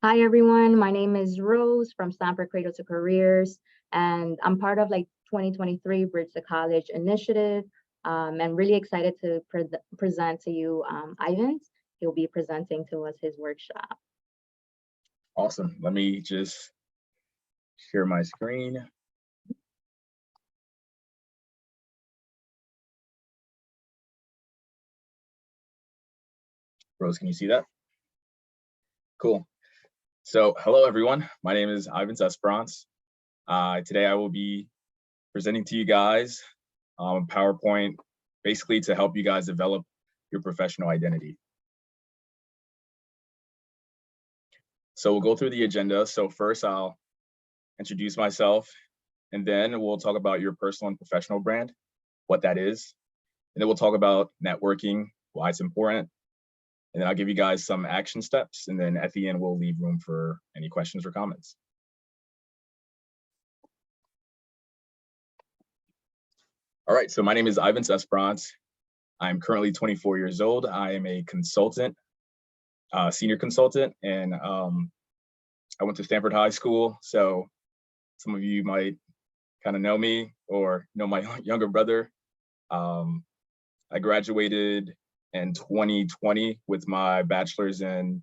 Hi everyone, my name is Rose from Stamford Cradle to Careers, and I'm part of 2023 Bridge to College initiative, and really excited to present to you Ivan. He'll be presenting to us his workshop. Awesome. Let me just share my screen. Rose, can you see that? Cool. So hello, everyone. My name is Ivan Esperance. Today I will be presenting to you guys a PowerPoint, basically to help you guys develop your professional identity. So we'll go through the agenda. So first I'll introduce myself, and then we'll talk about your personal and professional brand, what that is. And then we'll talk about networking, why it's important. And then I'll give you guys some action steps. And then at the end, we'll leave room for any questions or comments. All right, so my name is Ivan Esperance. I'm currently 24 years old. I am a consultant, senior consultant, and I went to Stamford High School. So some of you might kind of know me or know my younger brother. I graduated in 2020 with my bachelor's in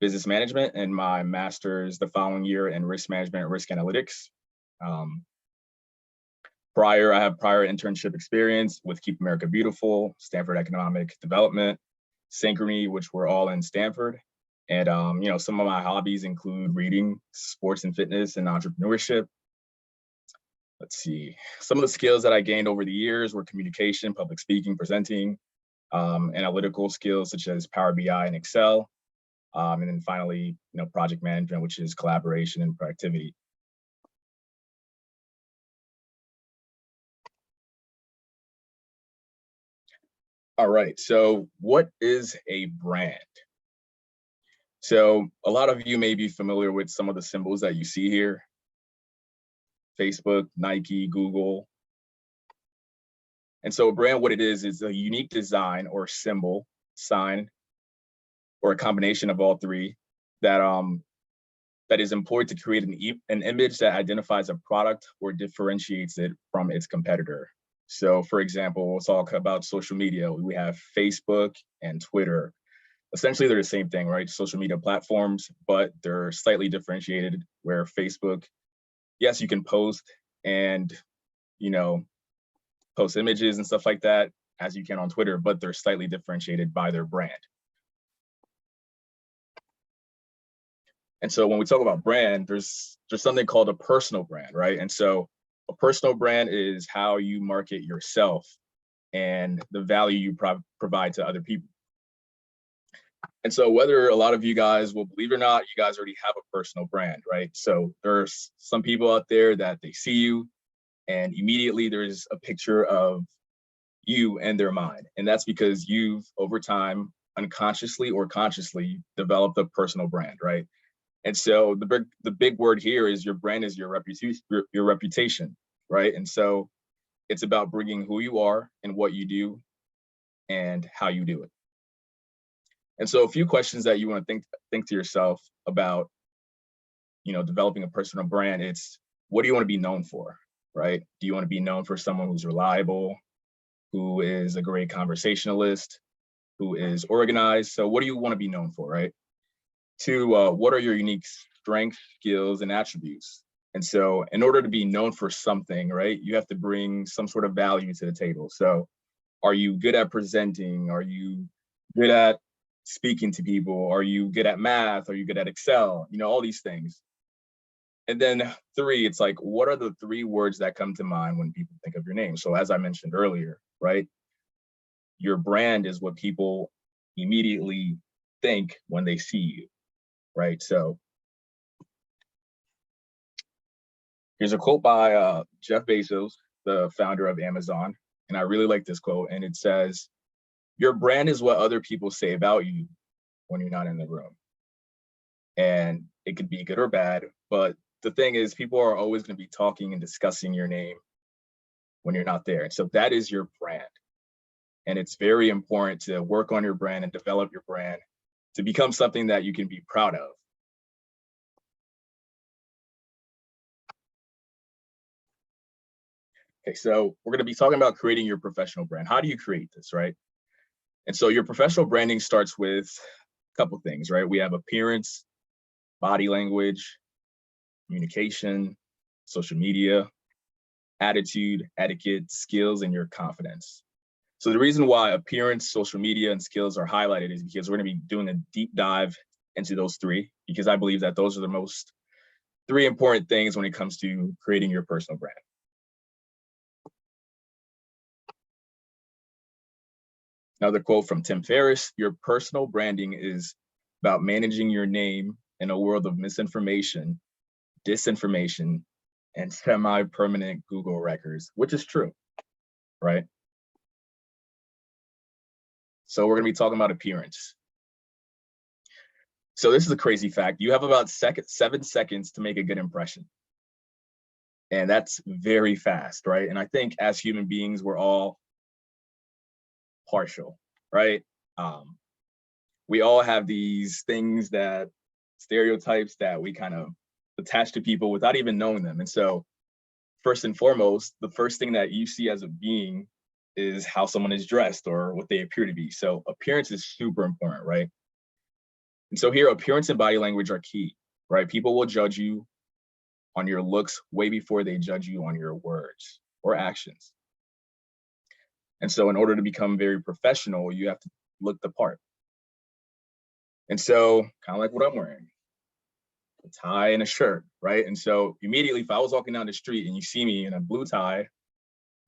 business management and my master's the following year in risk management and risk analytics. I have prior internship experience with Keep America Beautiful, Stanford Economic Development, Synchrony, which were all in Stanford. And some of my hobbies include reading, sports and fitness, and entrepreneurship. Let's see, some of the skills that I gained over the years were communication, public speaking, presenting, analytical skills such as Power BI and Excel, and then finally, project management, which is collaboration and productivity. All right, so what is a brand? So a lot of you may be familiar with some of the symbols that you see here: Facebook, Nike, Google. And so a brand, what it is a unique design or symbol, sign, or a combination of all three that is employed to create an image that identifies a product or differentiates it from its competitor. So for example, we'll talk about social media. We have Facebook and Twitter. Essentially, they're the same thing, right? Social media platforms, but they're slightly differentiated, where Facebook, yes, you can post and, post images and stuff like that as you can on Twitter, but they're slightly differentiated by their brand. And so when we talk about brand, there's something called a personal brand, right? And so a personal brand is how you market yourself and the value you provide to other people. And so whether a lot of you guys will believe it or not, you guys already have a personal brand, right? So there's some people out there that they see you and immediately there's a picture of you in their mind. And that's because you've, over time, unconsciously or consciously, developed a personal brand, right? And so the big word here is your brand is your reputation, right? And so it's about bringing who you are and what you do and how you do it. And so a few questions that you want to think to yourself about, developing a personal brand. It's, what do you want to be known for, right? Do you want to be known for someone who's reliable, who is a great conversationalist, who is organized? So what do you want to be known for, right? Two, what are your unique strengths, skills, and attributes? And so in order to be known for something, right, you have to bring some sort of value to the table. So are you good at presenting? Are you good at speaking to people? Are you good at math? Are you good at Excel? All these things. And then three, it's like, what are the three words that come to mind when people think of your name? So as I mentioned earlier, right, your brand is what people immediately think when they see you, right? So here's a quote by Jeff Bezos, the founder of Amazon. And I really like this quote. And it says, your brand is what other people say about you when you're not in the room. And it could be good or bad, but the thing is, people are always going to be talking and discussing your name when you're not there. And so that is your brand. And it's very important to work on your brand and develop your brand to become something that you can be proud of. Okay, so we're going to be talking about creating your professional brand. How do you create this, right? And so your professional branding starts with a couple things, right? We have appearance, body language, communication, social media, attitude, etiquette, skills, and your confidence. So the reason why appearance, social media, and skills are highlighted is because we're going to be doing a deep dive into those three, because I believe that those are the most three important things when it comes to creating your personal brand. Another quote from Tim Ferriss: your personal branding is about managing your name in a world of misinformation, disinformation, and semi-permanent Google records, which is true, right? So we're going to be talking about appearance. So this is a crazy fact. You have about 7 seconds to make a good impression. And that's very fast, right? And I think as human beings, we're all partial, right? We all have these things, that stereotypes that we kind of attach to people without even knowing them. And so first and foremost, the first thing that you see as a being is how someone is dressed or what they appear to be. So appearance is super important, right? And so here, appearance and body language are key, right? People will judge you on your looks way before they judge you on your words or actions. And so in order to become very professional, you have to look the part. And so kind of like what I'm wearing, a tie and a shirt, right? And so immediately, if I was walking down the street and you see me in a blue tie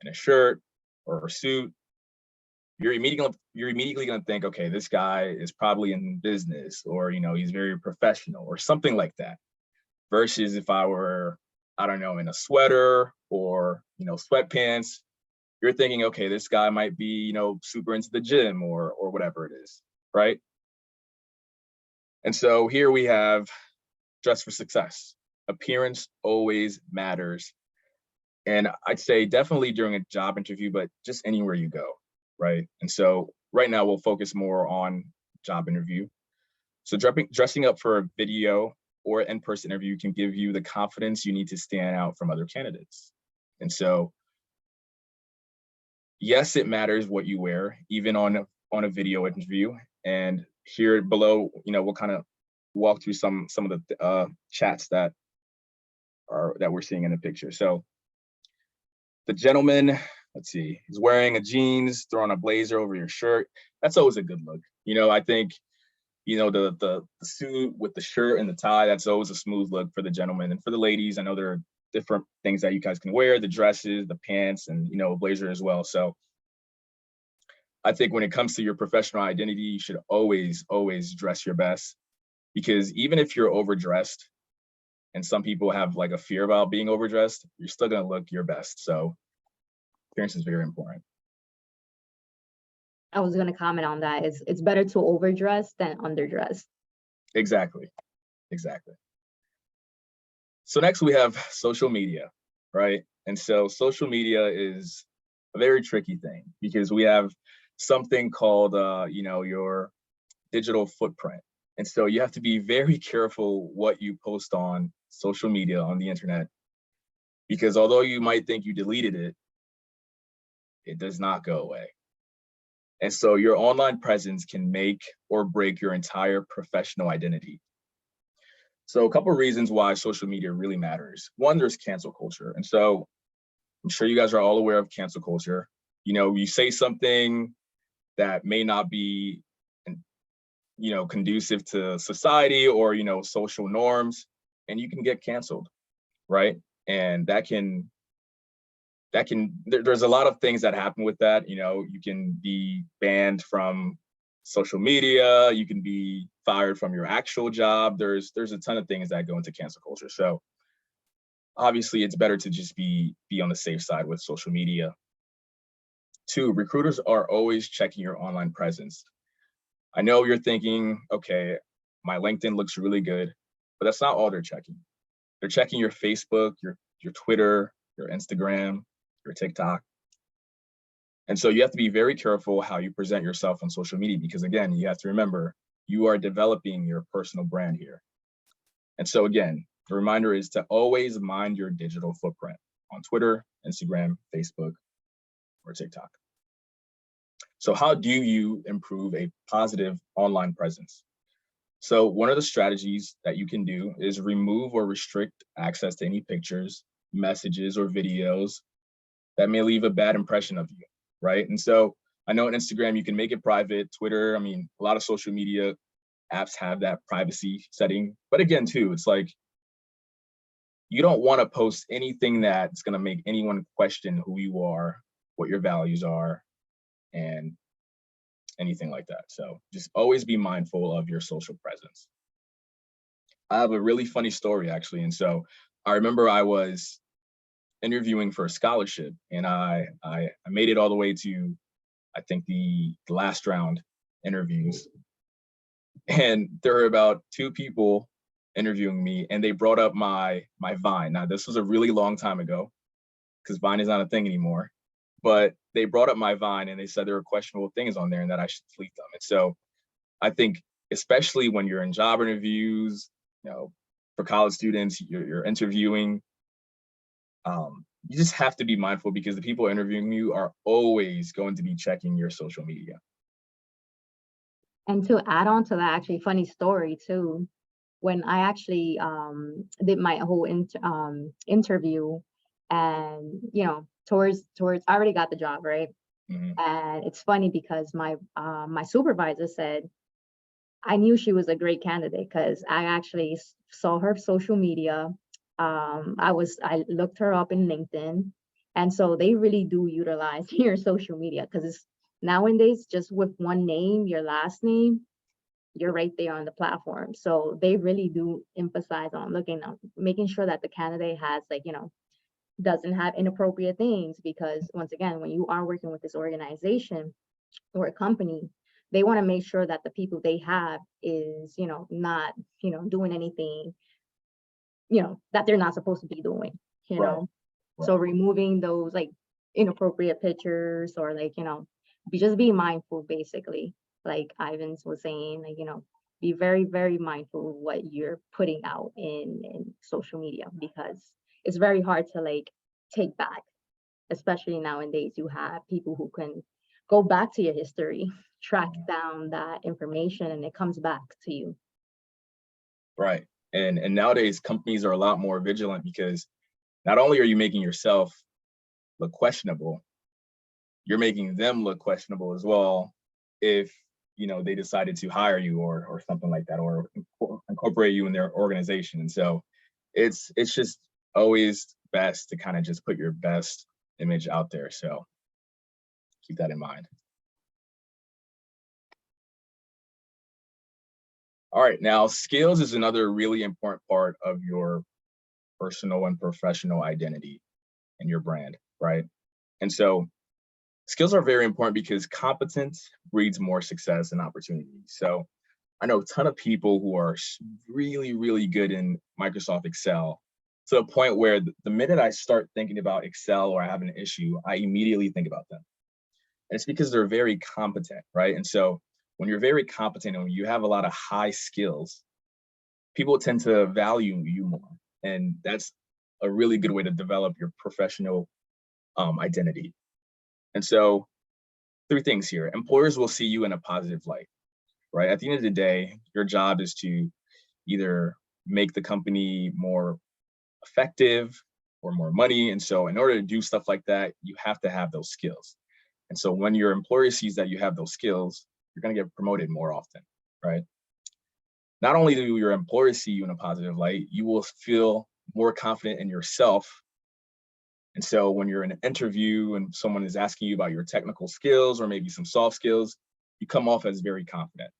and a shirt or a suit, you're immediately going to think, okay, this guy is probably in business, or, you know, he's very professional or something like that. Versus if I were, I don't know, in a sweater or, you know, sweatpants, you're thinking, okay, this guy might be, you know, super into the gym or whatever it is, right? And so here we have dress for success. Appearance always matters. And I'd say definitely during a job interview, but just anywhere you go, right? And so right now we'll focus more on job interview. So dressing up for a video or in-person interview can give you the confidence you need to stand out from other candidates. And so, yes, it matters what you wear, even on a video interview. And here below, you know, we'll kind of walk through some of the chats that we're seeing in the picture. So the gentleman, let's see, he's wearing a jeans, throwing a blazer over your shirt. That's always a good look. You know, I think, you know, the suit with the shirt and the tie, that's always a smooth look for the gentleman. And for the ladies, I know there are different things that you guys can wear, the dresses, the pants, and, you know, a blazer as well. So I think when it comes to your professional identity, you should always dress your best, because even if you're overdressed, and some people have like a fear about being overdressed, you're still going to look your best. So appearance is very important. I was going to comment on that. It's better to overdress than underdress. Exactly. So next we have social media, right? And so social media is a very tricky thing, because we have something called, you know, your digital footprint. And so you have to be very careful what you post on social media, on the internet, because although you might think you deleted it, it does not go away. And so your online presence can make or break your entire professional identity. So a couple of reasons why social media really matters. One, there's cancel culture. And so I'm sure you guys are all aware of cancel culture. You know, you say something that may not be, you know, conducive to society or, you know, social norms, and you can get canceled, right? And there's a lot of things that happen with that. You know, you can be banned from social media, you can be fired from your actual job. There's a ton of things that go into cancel culture. So obviously it's better to just be on the safe side with social media. Two, recruiters are always checking your online presence. I know you're thinking, okay, my LinkedIn looks really good, but that's not all they're checking. They're checking your Facebook, your Twitter, your Instagram, your TikTok. And so you have to be very careful how you present yourself on social media, because again, you have to remember, you are developing your personal brand here. And so again, the reminder is to always mind your digital footprint. on Twitter, Instagram, Facebook, or TikTok. So how do you improve a positive online presence? So one of the strategies that you can do is remove or restrict access to any pictures, messages, or videos that may leave a bad impression of you, right? And so I know on Instagram, you can make it private. Twitter, I mean, a lot of social media apps have that privacy setting. But again, too, it's like, you don't want to post anything that's going to make anyone question who you are, what your values are, and anything like that. So just always be mindful of your social presence. I have a really funny story, actually. And so I remember I was interviewing for a scholarship, and I made it all the way to, I think, the last round interviews. And there were about 2 people interviewing me, and they brought up my Vine. Now, this was a really long time ago, because Vine is not a thing anymore. But they brought up my Vine, and they said there were questionable things on there and that I should delete them. And so I think, especially when you're in job interviews, for college students, you're interviewing, you just have to be mindful, because the people interviewing you are always going to be checking your social media. And to add on to that, actually funny story too, when I actually did my whole interview, and towards I already got the job, right? Mhm. And it's funny because my supervisor said I knew she was a great candidate because I actually saw her social media. I looked her up in LinkedIn, and so they really do utilize your social media, because it's nowadays just with one name, your last name, you're right there on the platform. So they really do emphasize on making sure that the candidate has, doesn't have inappropriate things, because once again, when you are working with this organization or a company, they want to make sure that the people they have is, not, doing anything, that they're not supposed to be doing, Right, So right, removing those inappropriate pictures, or just be mindful, basically, like Ivans was saying, be very, very mindful of what you're putting out in social media, because it's very hard to take back, especially nowadays. You have people who can go back to your history, track down that information, and it comes back to you. right. And nowadays, companies are a lot more vigilant, because not only are you making yourself look questionable, you're making them look questionable as well, if they decided to hire you or something like that, or incorporate you in their organization. And so it's just always best to kind of just put your best image out there. So keep that in mind. All right, now skills is another really important part of your personal and professional identity and your brand, right? And so skills are very important, because competence breeds more success and opportunities. So I know a ton of people who are really, really good in Microsoft Excel, to a point where the minute I start thinking about Excel or I have an issue, I immediately think about them. And it's because they're very competent, right? And so when you're very competent and when you have a lot of high skills, people tend to value you more. And that's a really good way to develop your professional identity. And so 3 things here. Employers will see you in a positive light, right? At the end of the day, your job is to either make the company more effective or more money. And so in order to do stuff like that, you have to have those skills. And so when your employer sees that you have those skills, you're going to get promoted more often, right? Not only do your employers see you in a positive light, you will feel more confident in yourself. And so when you're in an interview and someone is asking you about your technical skills or maybe some soft skills, you come off as very confident.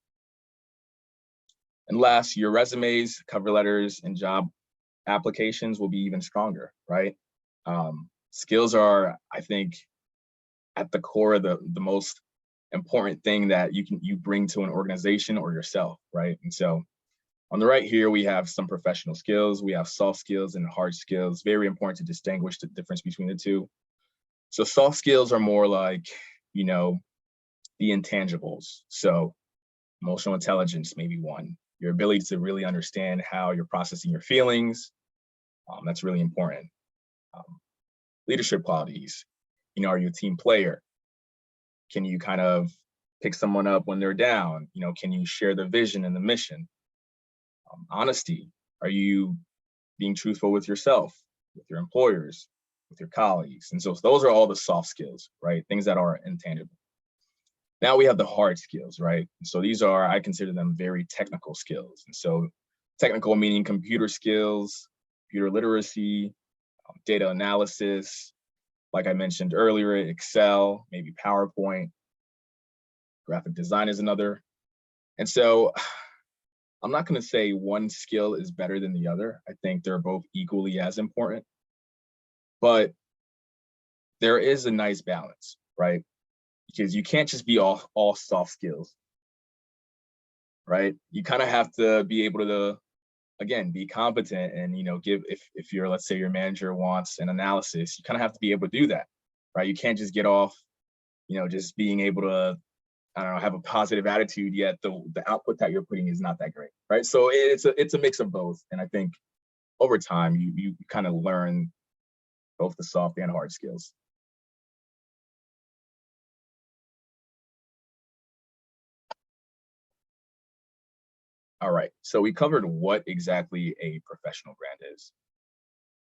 And last, your resumes, cover letters, and job applications will be even stronger, right? Skills are, I think, at the core of the most important thing that you bring to an organization or yourself, right? And so on the right here, we have some professional skills. We have soft skills and hard skills. Very important to distinguish the difference between the two. So soft skills are more like, the intangibles. So emotional intelligence may be one. Your ability to really understand how you're processing your feelings. That's really important. Um, leadership qualities. Are you a team player? Can you kind of pick someone up when they're down? Can you share the vision and the mission? Honesty. Are you being truthful with yourself, with your employers, with your colleagues? And so those are all the soft skills, right? Things that are intangible. Now we have the hard skills, right? So these are, I consider them very technical skills. And so technical meaning computer skills, computer literacy, data analysis, like I mentioned earlier, Excel, maybe PowerPoint, graphic design is another. And so I'm not going to say one skill is better than the other. I think they're both equally as important, but there is a nice balance, right? Because you can't just be all soft skills, right? You kind of have to be able to, again, be competent and, give, if you're, let's say your manager wants an analysis, you kind of have to be able to do that, right? You can't just get off, just being able to, I don't know, have a positive attitude, yet the output that you're putting is not that great, right? So it's a mix of both. And I think over time, you kind of learn both the soft and hard skills. All right, so we covered what exactly a professional brand is.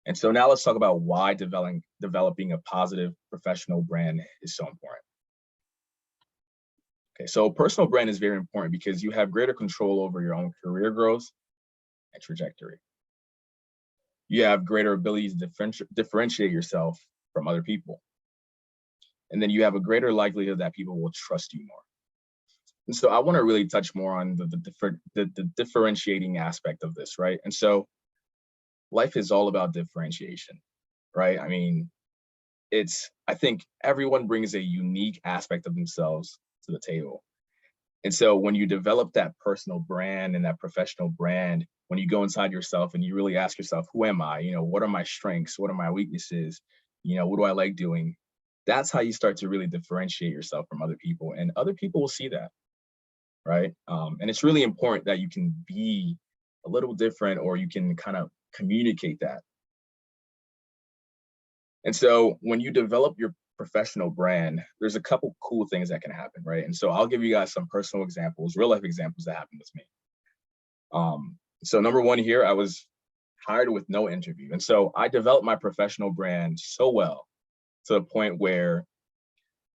And so now let's talk about why developing a positive professional brand is so important. Okay, so personal brand is very important because you have greater control over your own career growth and trajectory. You have greater ability to differentiate yourself from other people. And then you have a greater likelihood that people will trust you more. And so I want to really touch more on the differentiating aspect of this, right? And so life is all about differentiation, right? I mean, I think everyone brings a unique aspect of themselves to the table. And so when you develop that personal brand and that professional brand, when you go inside yourself and you really ask yourself, who am I? What are my strengths? What are my weaknesses? What do I like doing? That's how you start to really differentiate yourself from other people. And other people will see that, right? And it's really important that you can be a little different, or you can kind of communicate that. And so when you develop your professional brand, there's a couple cool things that can happen, right? And so I'll give you guys some personal examples, real life examples that happened with me. So number one here, I was hired with no interview. And so I developed my professional brand so well to the point where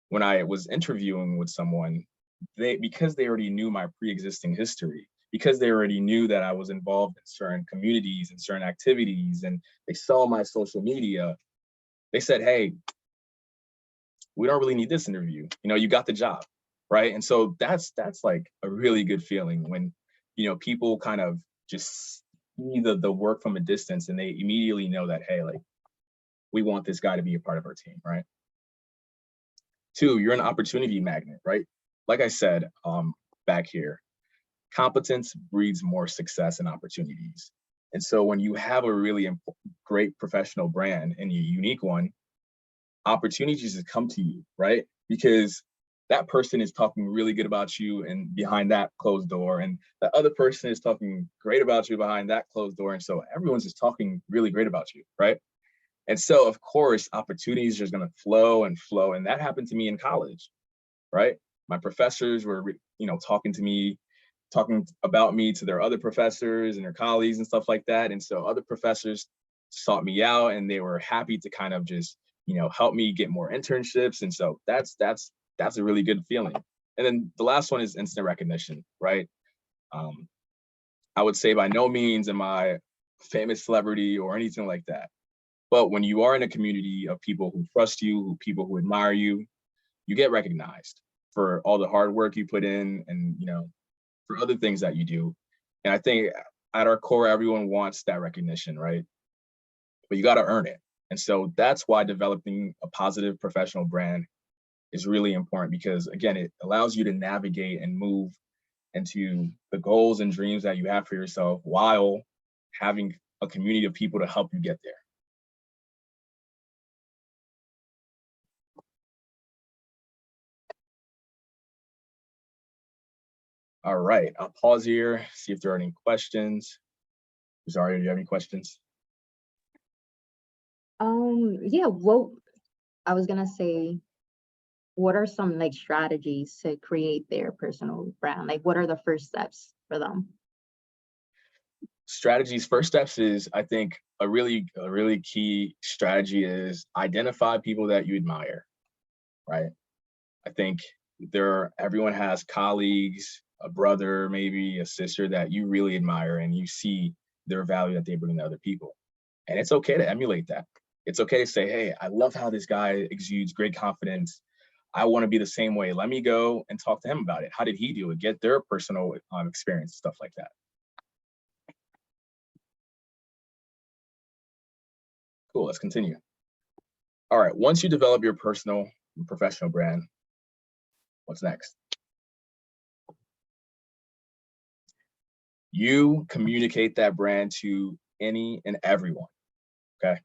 when I was interviewing with someone, because they already knew my pre-existing history, because they already knew that I was involved in certain communities and certain activities, and they saw my social media, they said, hey, we don't really need this interview. You got the job, right? And so that's like a really good feeling when, people kind of just see the work from a distance and they immediately know that, hey, like, we want this guy to be a part of our team, right? Two, you're an opportunity magnet, right? Like I said, back here, competence breeds more success and opportunities. And so when you have a really great professional brand and a unique one, opportunities just come to you, right? Because that person is talking really good about you and behind that closed door, and the other person is talking great about you behind that closed door. And so everyone's just talking really great about you, right? And so of course, opportunities are going to flow and flow. And that happened to me in college, right? My professors were, talking to me, talking about me to their other professors and their colleagues and stuff like that. And so other professors sought me out and they were happy to kind of just, help me get more internships. And so that's a really good feeling. And then the last one is instant recognition, right? I would say by no means am I a famous celebrity or anything like that. But when you are in a community of people who trust you, people who admire you, you get recognized for all the hard work you put in and, for other things that you do. And I think at our core, everyone wants that recognition, right? But you got to earn it. And so that's why developing a positive professional brand is really important, because again, it allows you to navigate and move into the goals and dreams that you have for yourself while having a community of people to help you get there. All right, I'll pause here, see if there are any questions. Zaria, do you have any questions? Yeah, well, I was gonna say, what are some like strategies to create their personal brand? Like, what are the first steps for them? Strategies, first steps is, I think, a really key strategy is identify people that you admire, right? I think everyone has colleagues, a brother, maybe a sister that you really admire and you see their value that they bring to other people. And it's okay to emulate that. It's okay to say, hey, I love how this guy exudes great confidence. I want to be the same way. Let me go and talk to him about it. How did he do it? Get their personal experience, stuff like that. Cool, let's continue. All right, once you develop your personal and professional brand, what's next? You communicate that brand to any and everyone, okay?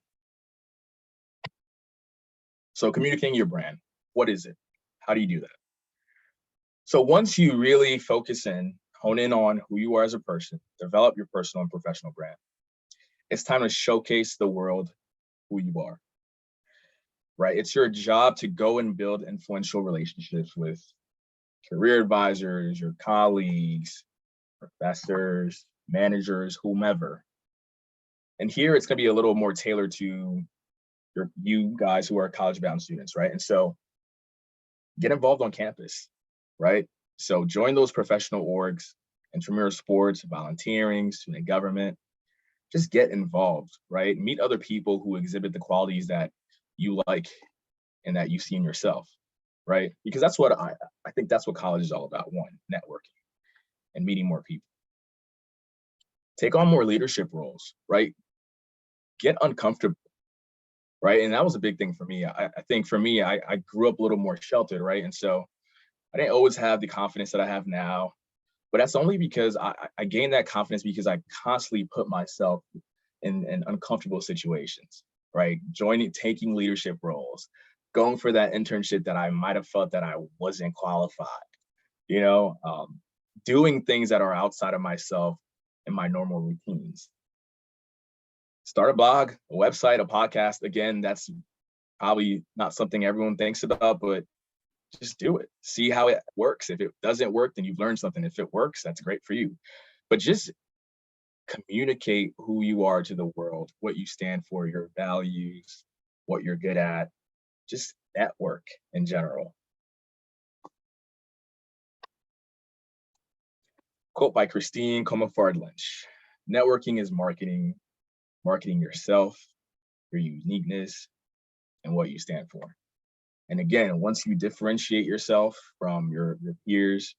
So communicating your brand, what is it? How do you do that? So once you really focus in, hone in on who you are as a person, develop your personal and professional brand, it's time to showcase the world who you are, right? It's your job to go and build influential relationships with career advisors, your colleagues, professors, managers, whomever. And here it's going to be a little more tailored to you guys who are college-bound students, right? And so get involved on campus, right? So join those professional orgs, intramural sports, volunteering, student government. Just get involved, right? Meet other people who exhibit the qualities that you like and that you see in yourself, right? Because that's what I think that's what college is all about. One, networking and meeting more people. Take on more leadership roles, right? Get uncomfortable, right? And that was a big thing for me. I think for me, I grew up a little more sheltered, right? And so I didn't always have the confidence that I have now, but that's only because I gained that confidence because I constantly put myself in uncomfortable situations, right? Taking leadership roles, going for that internship that I might have felt that I wasn't qualified, you know, doing things that are outside of myself and my normal routines. Start a blog, a website, a podcast. Again, that's probably not something everyone thinks about, but just do it. See how it works. If it doesn't work, then you've learned something. If it works, that's great for you. But just communicate who you are to the world, what you stand for, your values, what you're good at, just network in general. Quote by Christine Comafard-Lynch: networking is marketing yourself, your uniqueness, and what you stand for. And again, once you differentiate yourself from your peers,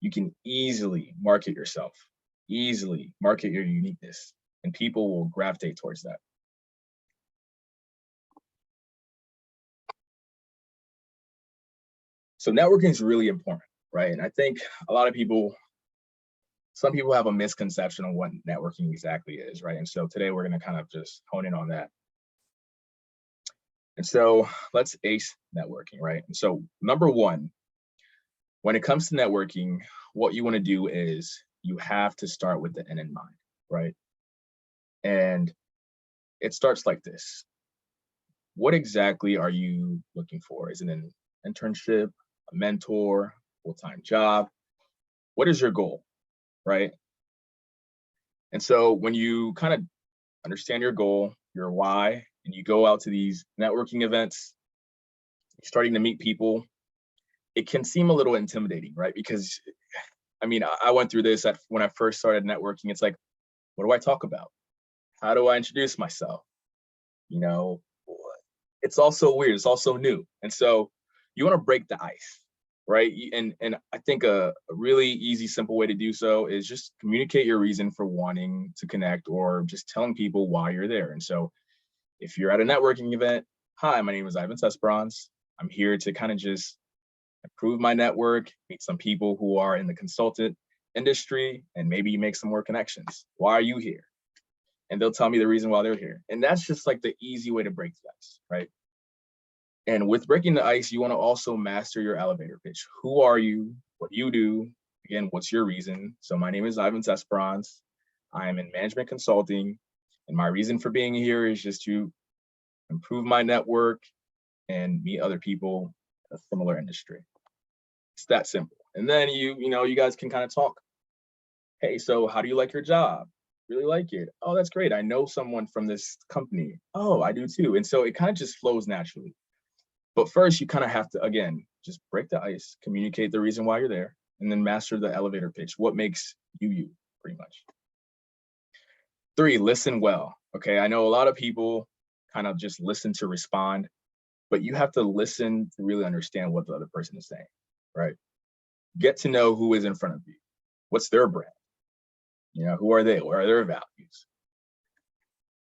you can easily market yourself, easily market your uniqueness, and people will gravitate towards that. So networking is really important, right? And I think a lot of people, some people have a misconception of what networking exactly is, right? And so today we're going to kind of just hone in on that. And so let's ace networking, right? And so number one, when it comes to networking, what you want to do is you have to start with the end in mind, right? And it starts like this. What exactly are you looking for? Is it an internship, a mentor, full-time job? What is your goal, right? And so when you kind of understand your goal, your why, and you go out to these networking events, you're starting to meet people, it can seem a little intimidating, right? Because I mean, I went through this when I first started networking. It's like, what do I talk about? How do I introduce myself? You know, it's also weird. It's also new. And so you want to break the ice, right? And I think a really easy, simple way to do so is just communicate your reason for wanting to connect or just telling people why you're there. And so if you're at a networking event, hi, my name is Esperance. I'm here to kind of just improve my network, meet some people who are in the consultant industry, and maybe make some more connections. Why are you here? And they'll tell me the reason why they're here. And that's just like the easy way to break the ice, right? And with breaking the ice, you want to also master your elevator pitch. Who are you? What do you do? Again, what's your reason? So my name is Esperance. I am in management consulting. And my reason for being here is just to improve my network and meet other people in a similar industry. It's that simple. And then you guys can kind of talk. Hey, so how do you like your job? Really like it. Oh, that's great. I know someone from this company. Oh, I do too. And so it kind of just flows naturally. But first, you kind of have to, again, just break the ice, communicate the reason why you're there, and then master the elevator pitch. What makes you you, pretty much. 3, listen well. Okay, I know a lot of people kind of just listen to respond, but you have to listen to really understand what the other person is saying, right? Get to know who is in front of you. What's their brand? Who are they? What are their values?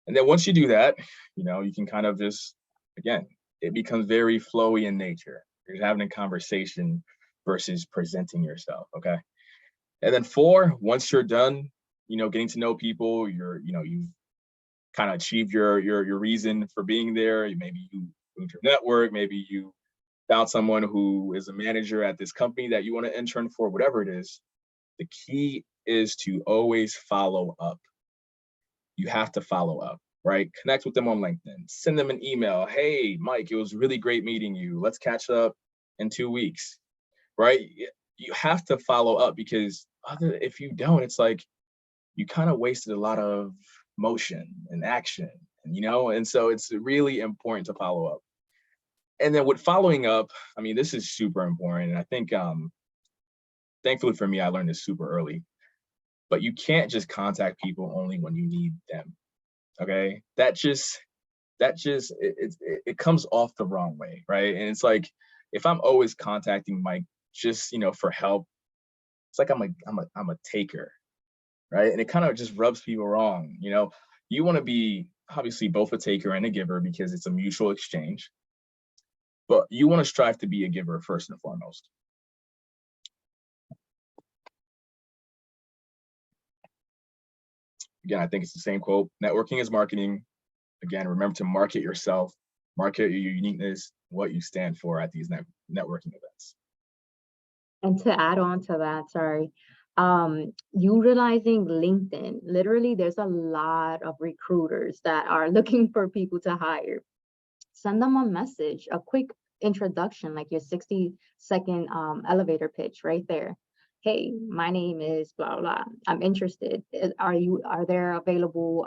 And then once you do that, you can kind of just, again, it becomes very flowy in nature. You're having a conversation versus presenting yourself, okay? And then 4, once you're done, getting to know people, you've kind of achieved your reason for being there. Maybe you moved your network, maybe you found someone who is a manager at this company that you want to intern for, whatever it is. The key is to always follow up. You have to follow up, right? Connect with them on LinkedIn, send them an email. Hey, Mike, it was really great meeting you. Let's catch up in 2 weeks, right? You have to follow up, because if you don't, it's like you kind of wasted a lot of motion and action, and so it's really important to follow up. And then with following up, I mean, this is super important. And I think, thankfully for me, I learned this super early, but you can't just contact people only when you need them. Okay. It comes off the wrong way. Right. And it's like, if I'm always contacting Mike just, for help, it's like I'm a taker. Right. And it kind of just rubs people wrong. You want to be obviously both a taker and a giver, because it's a mutual exchange, but you want to strive to be a giver first and foremost. Again, I think it's the same quote: networking is marketing. Again, remember to market yourself, market your uniqueness, what you stand for at these networking events. And to add on to that, sorry, utilizing LinkedIn, literally, there's a lot of recruiters that are looking for people to hire. Send them a message, a quick introduction, like your 60-second elevator pitch right there. Hey, my name is blah, blah. I'm interested. Are there available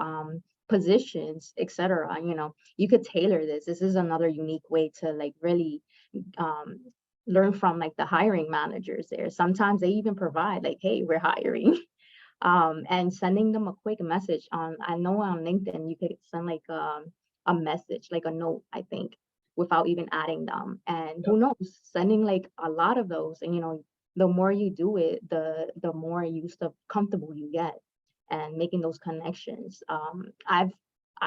positions, etc.? You could tailor this. This is another unique way to like really learn from like the hiring managers there. Sometimes they even provide like, hey, we're hiring. And sending them a quick message I know on LinkedIn, you could send like a message, like a note, I think, without even adding them. And who knows, sending like a lot of those, and the more you do it, the more comfortable you get, and making those connections. I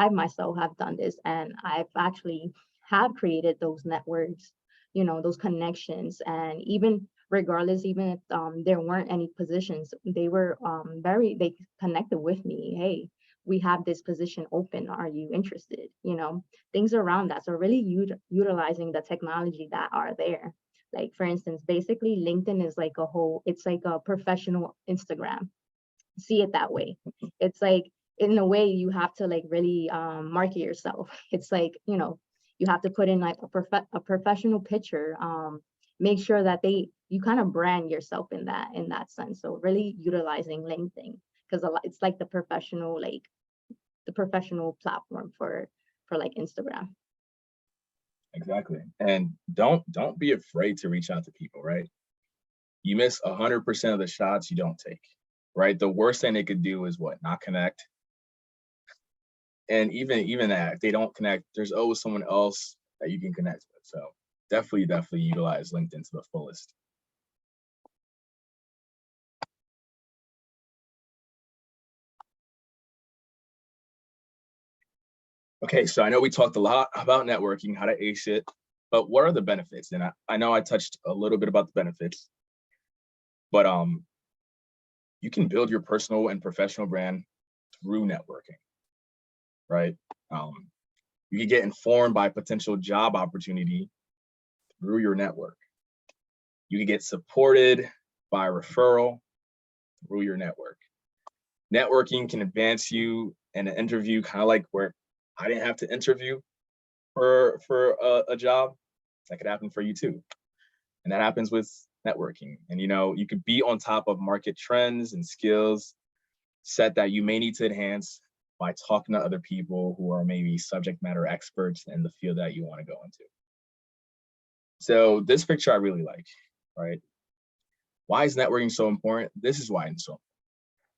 myself have done this, and I've actually have created those networks, those connections. And even regardless, even if there weren't any positions, they were they connected with me. Hey, we have this position open, are you interested? Things around that. So really utilizing the technology that are there. Like, for instance, basically LinkedIn is like it's like a professional Instagram. See it that way. It's like, in a way, you have to like really market yourself. It's like, you have to put in like a professional picture, make sure that you kind of brand yourself in that sense. So really utilizing LinkedIn, because it's like the professional platform for like Instagram. Exactly. And don't be afraid to reach out to people, right? You miss 100% of the shots you don't take, right? The worst thing they could do is what? Not connect. And even that, if they don't connect, there's always someone else that you can connect with. So definitely utilize LinkedIn to the fullest. Okay, so I know we talked a lot about networking, how to ace it, but what are the benefits? And I know I touched a little bit about the benefits, but you can build your personal and professional brand through networking, right? You can get informed by potential job opportunity through your network. You can get supported by referral through your network. Networking can advance you and an interview, kind of like where I didn't have to interview for a job, that could happen for you too. And that happens with networking. And you could be on top of market trends and skills set that you may need to enhance by talking to other people who are maybe subject matter experts in the field that you want to go into. So this picture I really like, right? Why is networking so important? This is why it's so important.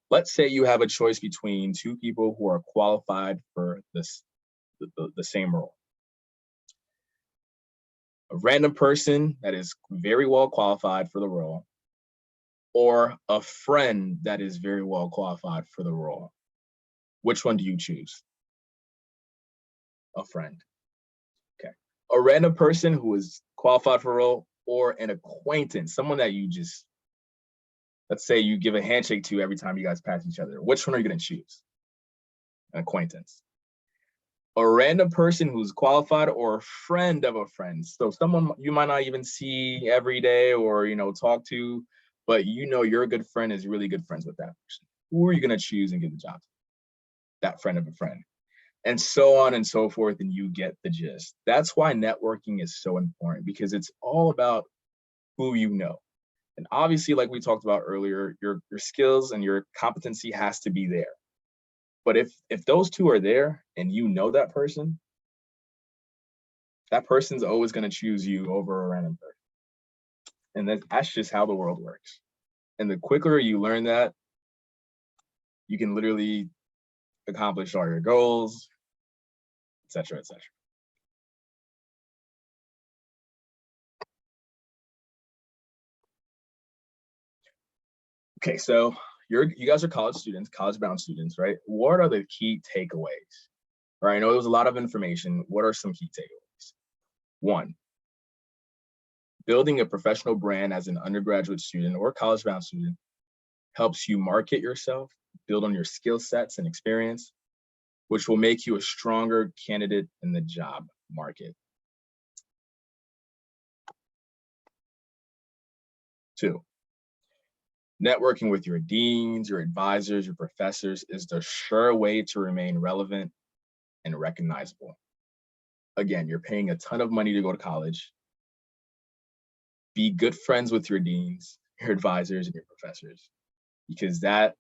Let's say you have a choice between two people who are qualified for the same role. A random person that is very well qualified for the role, or a friend that is very well qualified for the role. Which one do you choose? A friend. Okay. A random person who is qualified for a role, or an acquaintance, someone that you just, let's say you give a handshake to every time you guys pass each other. Which one are you going to choose? An acquaintance. A random person who's qualified, or a friend of a friend. So someone you might not even see every day or talk to, but your good friend is really good friends with that person. Who are you going to choose and give the job to? That friend of a friend. And so on and so forth, and you get the gist. That's why networking is so important, because it's all about who you know. And obviously, like we talked about earlier, your skills and your competency has to be there. But if those two are there and you know that person's always going to choose you over a random person. And that's just how the world works. And the quicker you learn that, you can literally accomplish all your goals, et cetera, et cetera. Okay, so you guys are college students, college-bound students, right? What are the key takeaways? Right, I know there was a lot of information. What are some key takeaways? One, building a professional brand as an undergraduate student or college-bound student helps you market yourself, build on your skill sets and experience, which will make you a stronger candidate in the job market. Two, networking with your deans, your advisors, your professors is the sure way to remain relevant and recognizable. Again, you're paying a ton of money to go to college. Be good friends with your deans, your advisors, and your professors, because that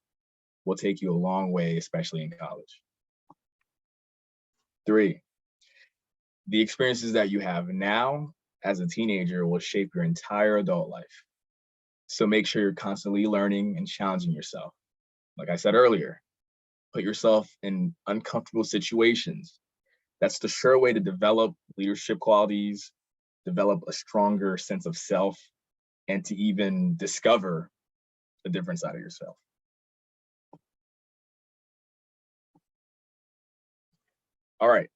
will take you a long way, especially in college. Three, the experiences that you have now as a teenager will shape your entire adult life. So make sure you're constantly learning and challenging yourself. Like I said earlier, put yourself in uncomfortable situations. That's the sure way to develop leadership qualities, develop a stronger sense of self, and to even discover a different side of yourself. All right,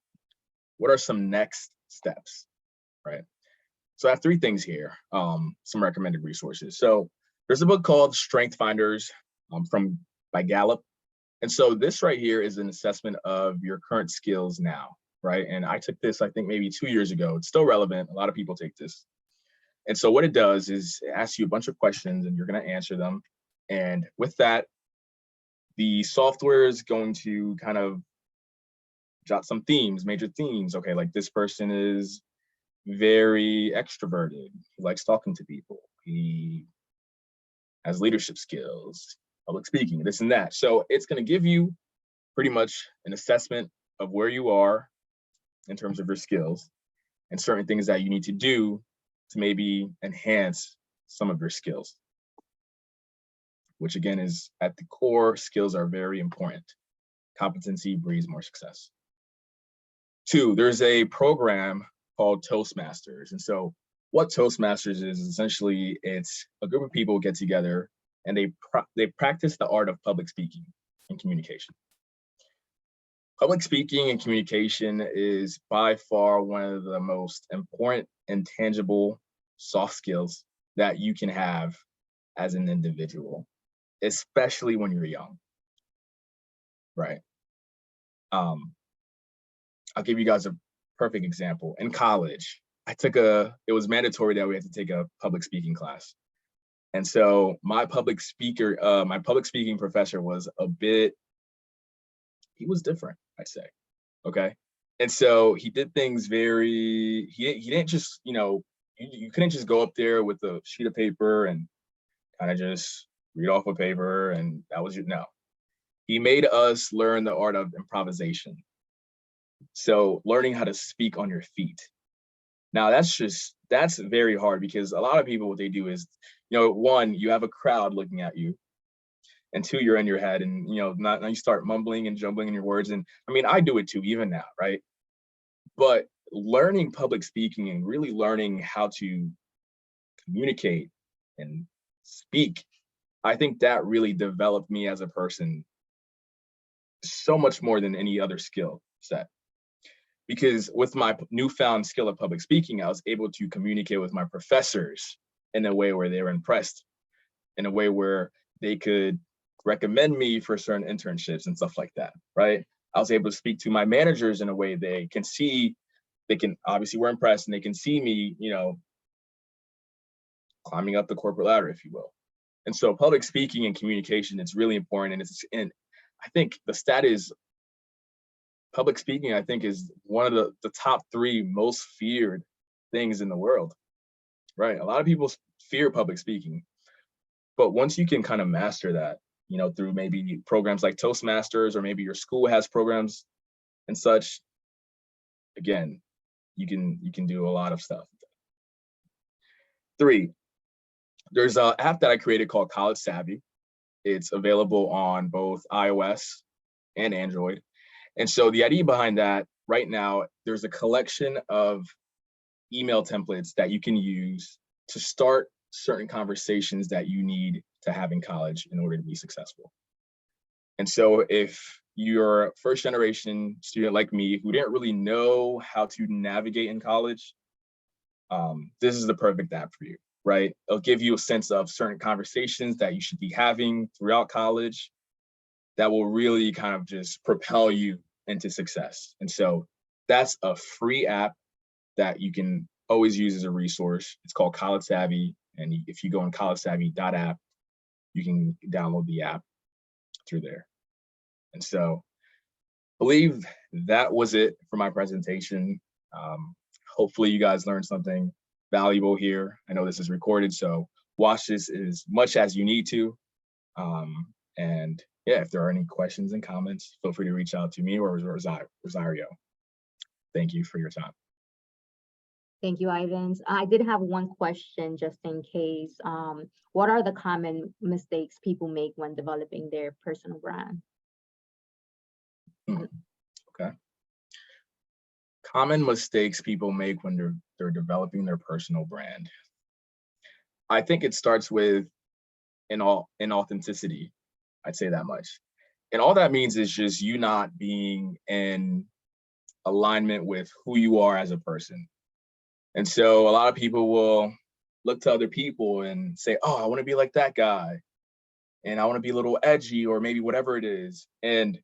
what are some next steps, right? So I have three things here, some recommended resources. So there's a book called Strength Finders by Gallup. And so this right here is an assessment of your current skills now, right? And I took this, I think maybe 2 years ago. It's still relevant. A lot of people take this. And so what it does is it asks you a bunch of questions and you're going to answer them. And with that, the software is going to kind of jot some themes, major themes. Okay, like this person is very extroverted. He likes talking to people. He has leadership skills, public speaking, this and that. So it's going to give you pretty much an assessment of where you are in terms of your skills and certain things that you need to do to maybe enhance some of your skills, which again is at the core, skills are very important. Competency breeds more success. Two, there's a program called Toastmasters. And so what Toastmasters is essentially, it's a group of people get together and they practice the art of public speaking and communication. Public speaking and communication is by far one of the most important and tangible soft skills that you can have as an individual, especially when you're young, right? I'll give you guys a perfect example. In college, it was mandatory that we had to take a public speaking class. And so my public speaking professor was he was different, I'd say. Okay. And so he did things he didn't just, you couldn't just go up there with a sheet of paper and kind of just read off a paper and that was no. He made us learn the art of improvisation. So learning how to speak on your feet. Now that's very hard because a lot of people, what they do is, one, you have a crowd looking at you, and two, you're in your head and, now you start mumbling and jumbling in your words. And I mean, I do it too, even now, right? But learning public speaking and really learning how to communicate and speak, I think that really developed me as a person so much more than any other skill set. Because with my newfound skill of public speaking, I was able to communicate with my professors in a way where they were impressed, in a way where they could recommend me for certain internships and stuff like that, right? I was able to speak to my managers in a way they can obviously we're impressed and they can see me, climbing up the corporate ladder, if you will. And so public speaking and communication, it's really important. And I think the stat is public speaking, I think, is one of the top 3 most feared things in the world, right? A lot of people fear public speaking, but once you can kind of master that, through maybe programs like Toastmasters, or maybe your school has programs and such, again, you can do a lot of stuff. 3, there's an app that I created called College Savvy. It's available on both iOS and Android. And so the idea behind that, right now, there's a collection of email templates that you can use to start certain conversations that you need to have in college in order to be successful. And so if you're a first generation student like me who didn't really know how to navigate in college, this is the perfect app for you, right? It'll give you a sense of certain conversations that you should be having throughout college that will really kind of just propel you into success. And so that's a free app that you can always use as a resource. It's called College Savvy. And if you go on collegesavvy.app, you can download the app through there. And so I believe that was it for my presentation. Hopefully you guys learned something valuable here. I know this is recorded, so watch this as much as you need to. And yeah, if there are any questions and comments, feel free to reach out to me or Rosario. Thank you for your time. Thank you, Ivans. I did have one question just in case. What are the common mistakes people make when developing their personal brand? Okay. Common mistakes people make when they're developing their personal brand. I think it starts with inauthenticity. I'd say that much. And all that means is just you not being in alignment with who you are as a person. And so a lot of people will look to other people and say, oh, I want to be like that guy. And I want to be a little edgy, or maybe whatever it is. And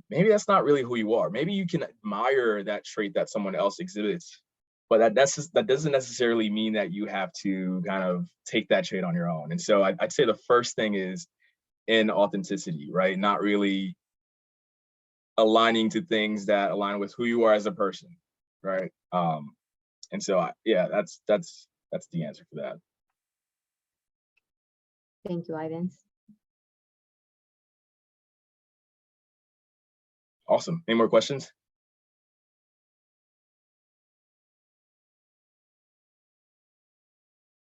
maybe that's not really who you are. Maybe you can admire that trait that someone else exhibits, but that doesn't necessarily mean that you have to kind of take that trait on your own. And so I'd say the first thing is inauthenticity, right? Not really aligning to things that align with who you are as a person, right? And so yeah, that's the answer for that. Thank you, Ivans. Awesome. Any more questions?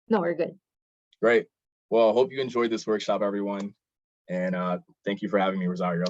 No, we're good. Great. Well, I hope you enjoyed this workshop, everyone. And thank you for having me, Rosario.